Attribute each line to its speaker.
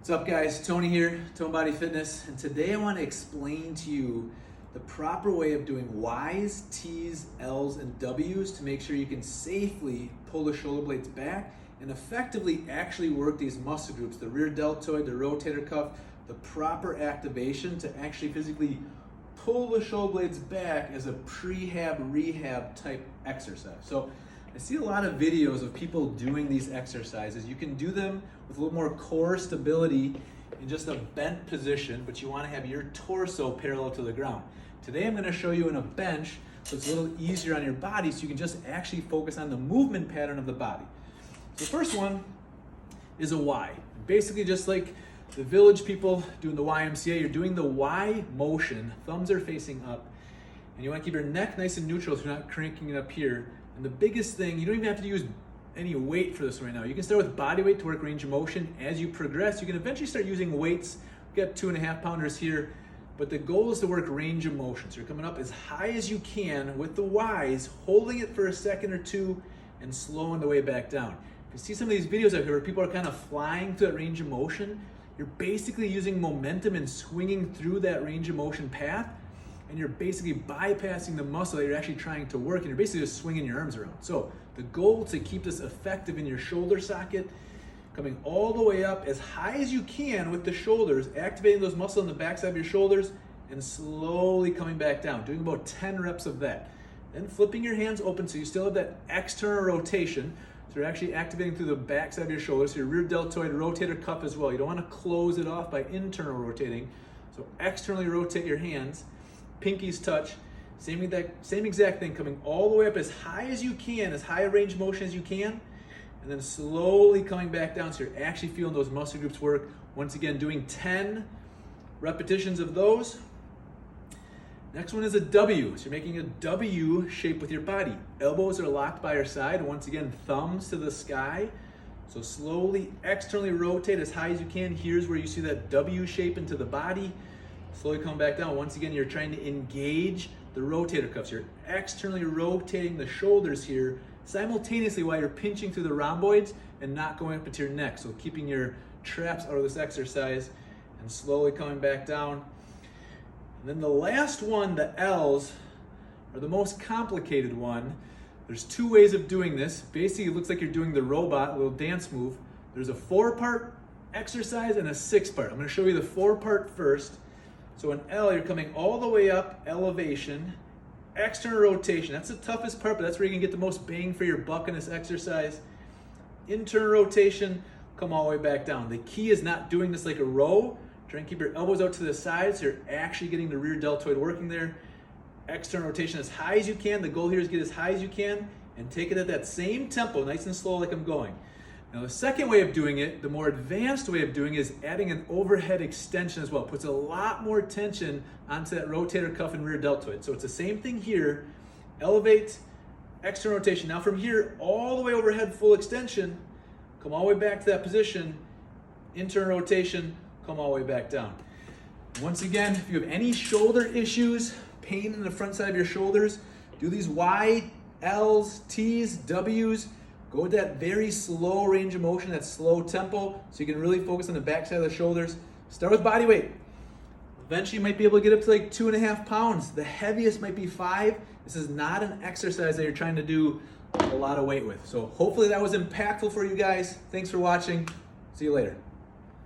Speaker 1: What's up guys, Tony here, Tone Body Fitness, and today I want to explain to you the proper way of doing Y's, T's, L's, and W's to make sure you can safely pull the shoulder blades back and effectively actually work these muscle groups, the rear deltoid, the rotator cuff, the proper activation to actually physically pull the shoulder blades back as a prehab, rehab type exercise. So I see a lot of videos of people doing these exercises. You can do them with a little more core stability in just a bent position, but you want to have your torso parallel to the ground. Today I'm going to show you in a bench so it's a little easier on your body so you can just actually focus on the movement pattern of the body. So the first one is a Y. Basically just like the village people doing the YMCA, you're doing the Y motion, thumbs are facing up, and you want to keep your neck nice and neutral so you're not cranking it up here. And the biggest thing, you don't even have to use any weight for this right now. You can start with body weight to work range of motion. As you progress, you can eventually start using weights. We've got 2.5 pounders here, but the goal is to work range of motion. So you're coming up as high as you can with the Y's, holding it for a second or two, and slowing the way back down. If you see some of these videos out here where people are kind of flying through that range of motion, you're basically using momentum and swinging through that range of motion path, and you're basically bypassing the muscle that you're actually trying to work, and you're basically just swinging your arms around. So the goal to keep this effective in your shoulder socket, coming all the way up as high as you can with the shoulders, activating those muscles on the backside of your shoulders, and slowly coming back down, doing about 10 reps of that. Then flipping your hands open so you still have that external rotation. So you're actually activating through the backside of your shoulders, so your rear deltoid, rotator cuff as well. You don't want to close it off by internal rotating. So externally rotate your hands. Pinkies touch, same exact thing, coming all the way up as high as you can, as high a range of motion as you can, and then slowly coming back down so you're actually feeling those muscle groups work. Once again, doing 10 repetitions of those. Next one is a W. So you're making a W shape with your body. Elbows are locked by your side. Once again, thumbs to the sky. So slowly externally rotate as high as you can. Here's where you see that W shape into the body. Slowly come back down. Once again, you're trying to engage the rotator cuffs. You're externally rotating the shoulders here simultaneously while you're pinching through the rhomboids and not going up into your neck. So keeping your traps out of this exercise and slowly coming back down. And then the last one, the L's, are the most complicated one. There's two ways of doing this. Basically, it looks like you're doing the robot, a little dance move. There's a 4-part exercise and a 6-part. I'm going to show you the 4-part first. So in L, you're coming all the way up, elevation, external rotation. That's the toughest part, but that's where you can get the most bang for your buck in this exercise. Internal rotation, come all the way back down. The key is not doing this like a row. Try and keep your elbows out to the side so you're actually getting the rear deltoid working there. External rotation as high as you can. The goal here is get as high as you can and take it at that same tempo, nice and slow like I'm going. Now the second way of doing it, the more advanced way of doing it, is adding an overhead extension as well. It puts a lot more tension onto that rotator cuff and rear deltoid. So it's the same thing here. Elevate, external rotation. Now from here, all the way overhead, full extension, come all the way back to that position, internal rotation, come all the way back down. Once again, if you have any shoulder issues, pain in the front side of your shoulders, do these Y, L's, T's, W's. Go with that very slow range of motion, that slow tempo, so you can really focus on the back side of the shoulders. Start with body weight. Eventually you might be able to get up to like 2.5 pounds. The heaviest might be 5. This is not an exercise that you're trying to do a lot of weight with. So hopefully that was impactful for you guys. Thanks for watching. See you later.